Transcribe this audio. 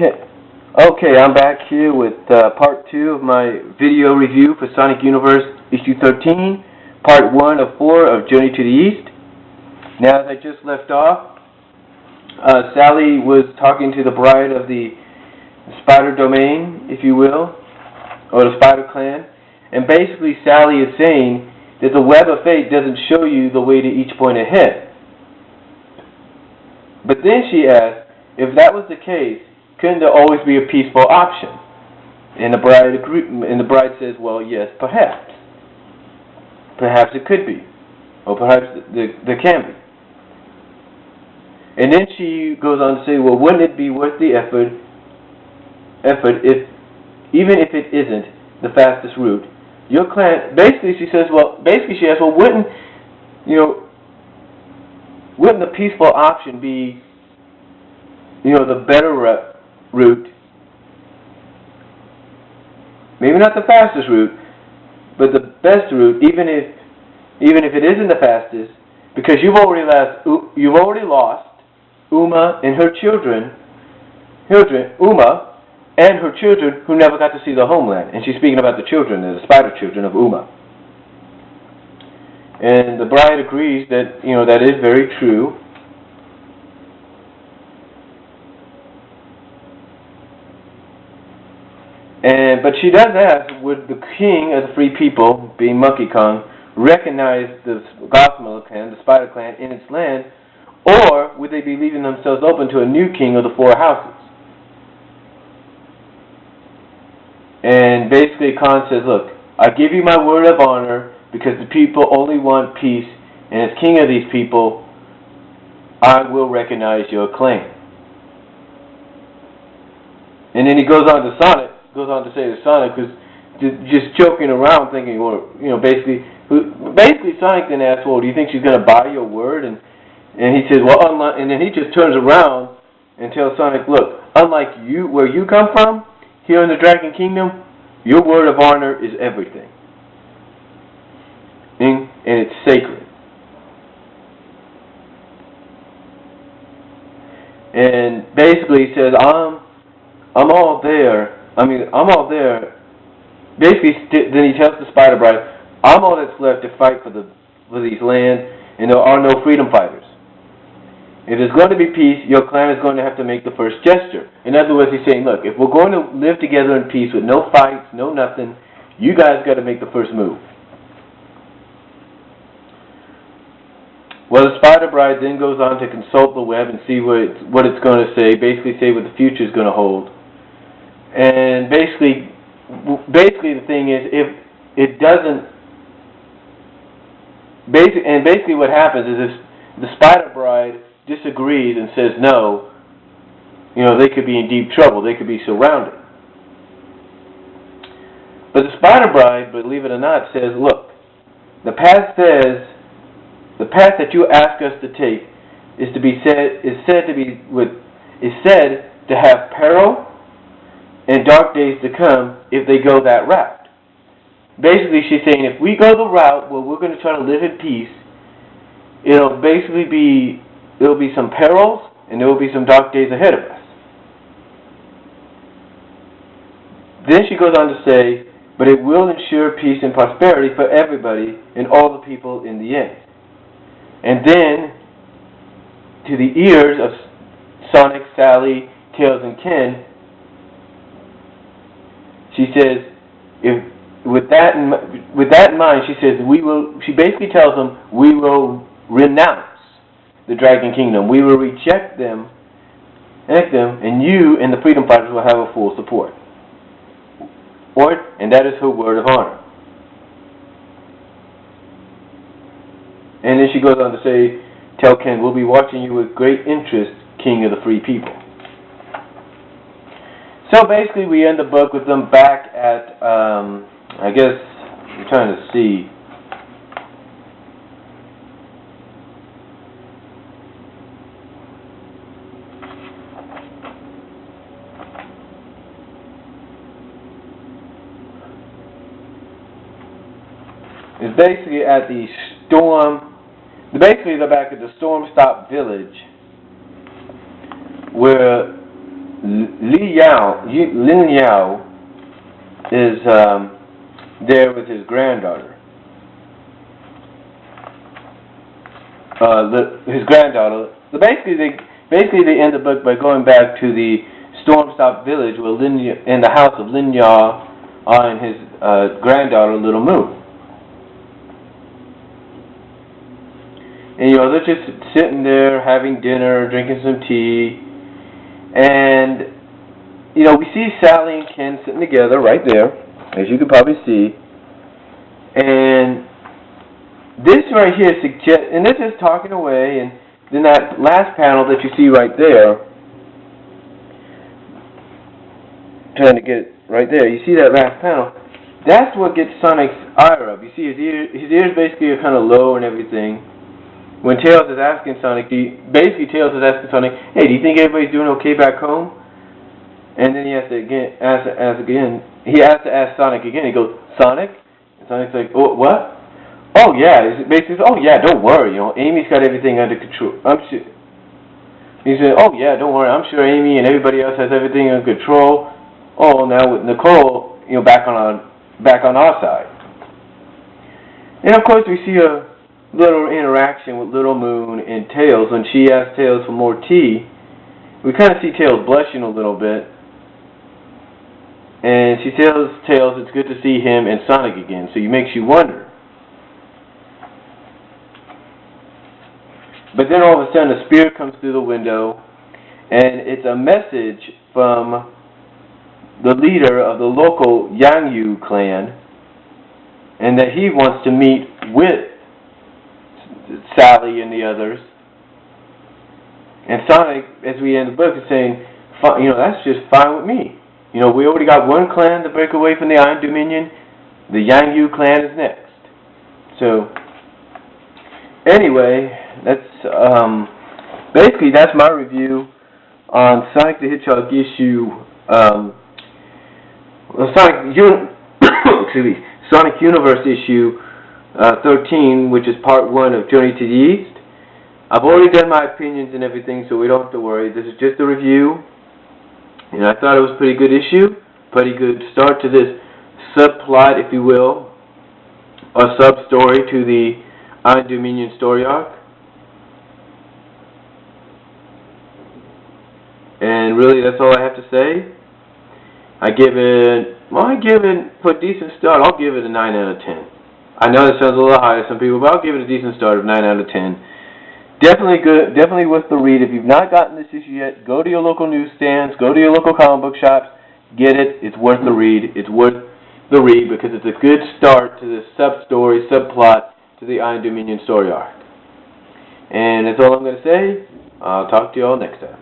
Okay, I'm back here with part 2 of my video review for Sonic Universe issue 13, part 1 of 4 of Journey to the East. Now, as I just left off, Sally was talking to the bride of the Spider Domain, if you will, or the Spider Clan, and basically Sally is saying that the Web of Fate doesn't show you the way to each point ahead. But then she asked, if that was the case, couldn't there always be a peaceful option? And the bride says, well, yes, perhaps. Perhaps it could be. Or perhaps there can be. And then she goes on to say, well, wouldn't it be worth the effort if, even if it isn't the fastest route, your clan, basically she asks, well, wouldn't the peaceful option be, the better route? Maybe not the fastest route, but the best route, even if it isn't the fastest, because you've already lost Uma and her children, Uma and her children who never got to see the homeland. And she's speaking about the children, the spider children of Uma. And the bride agrees that, that is very true. But she does ask, would the king of the free people, being Monkey Kong, recognize the Gossamer clan, the Spider Clan, in its land, or would they be leaving themselves open to a new king of the four houses? And basically Khan says, look, I give you my word of honor because the people only want peace, and as king of these people, I will recognize your claim. And then he goes on to say to Sonic, who's just joking around, thinking, well, basically Sonic then asks, well, do you think she's going to buy your word? And he says, well, and then he just turns around and tells Sonic, look, unlike you, where you come from, here in the Dragon Kingdom, your word of honor is everything. And it's sacred. And basically he says, I'm all there. I'm all there. Basically, then he tells the Spider Bride, I'm all that's left to fight for these lands, and there are no freedom fighters. If there's going to be peace, your clan is going to have to make the first gesture. In other words, he's saying, look, if we're going to live together in peace with no fights, no nothing, you guys got to make the first move. Well, the Spider Bride then goes on to consult the web and see what it's going to say, basically say what the future is going to hold. And basically the thing is, if it doesn't, basically what happens is if the Spider Bride disagrees and says no, they could be in deep trouble. They could be surrounded. But the Spider Bride, believe it or not, says, look, the path that you ask us to take is said to have peril and dark days to come if they go that route. Basically, she's saying if we go the route where we're going to try to live in peace, it'll be some perils and there will be some dark days ahead of us. Then she goes on to say, but it will ensure peace and prosperity for everybody and all the people in the end. And then, to the ears of Sonic, Sally, Tails, and Ken, she says, with that in mind, she says, she basically tells them, we will renounce the Dragon Kingdom. We will reject them, and you and the Freedom Fighters will have a full support. And that is her word of honor. And then she goes on to say, tell Ken, we'll be watching you with great interest, King of the Free People. So basically we end the book with them back at, I guess, I'm trying to see. It's basically at the storm. Basically, they're back at the Storm Stop Village, where Lin Yao is there with his granddaughter. His granddaughter. Basically, they end the book by going back to the Stormstop village where in the house of Lin Yao and his granddaughter Little Moon. And they're just sitting there having dinner, drinking some tea, and we see Sally and Ken sitting together right there, as you can probably see. And this right here suggests, and they're just talking away, and then that last panel that you see right there, trying to get it right there, you see that last panel, that's what gets Sonic's ire up. You see his ears basically are kind of low and everything. When Tails is asking Sonic, Tails is asking Sonic, hey, do you think everybody's doing okay back home? And then he has to ask Sonic again. He goes, Sonic? And Sonic's like, oh, what? Oh, yeah. Basically, oh, yeah, don't worry. Amy's got everything under control. He said, oh, yeah, don't worry. I'm sure Amy and everybody else has everything under control. Oh, now with Nicole, back on our side. And, of course, we see a little interaction with Little Moon and Tails. When she asks Tails for more tea, we kind of see Tails blushing a little bit. And she tells Tails it's good to see him and Sonic again, so it makes you wonder. But then all of a sudden a spirit comes through the window, and it's a message from the leader of the local Yang Yu clan, and that he wants to meet with Sally and the others. And Sonic, as we end the book, is saying, that's just fine with me. We already got one clan to break away from the Iron Dominion. The Yang Yu clan is next. So, anyway, that's basically that's my review on Sonic the Hedgehog issue. Sonic Universe issue 13, which is part 1 of Journey to the East. I've already done my opinions and everything, so we don't have to worry. This is just a review. And I thought it was a pretty good issue, pretty good start to this subplot, if you will, or sub-story to the Iron Dominion story arc. And really, that's all I have to say. For a decent start, I'll give it a 9 out of 10. I know that sounds a little high to some people, but I'll give it a decent start of 9 out of 10. Definitely good, definitely worth the read. If you've not gotten this issue yet, go to your local newsstands, go to your local comic book shops, get it. It's worth the read. It's worth the read because it's a good start to this sub-story, subplot to the Iron Dominion story arc. And that's all I'm going to say. I'll talk to you all next time.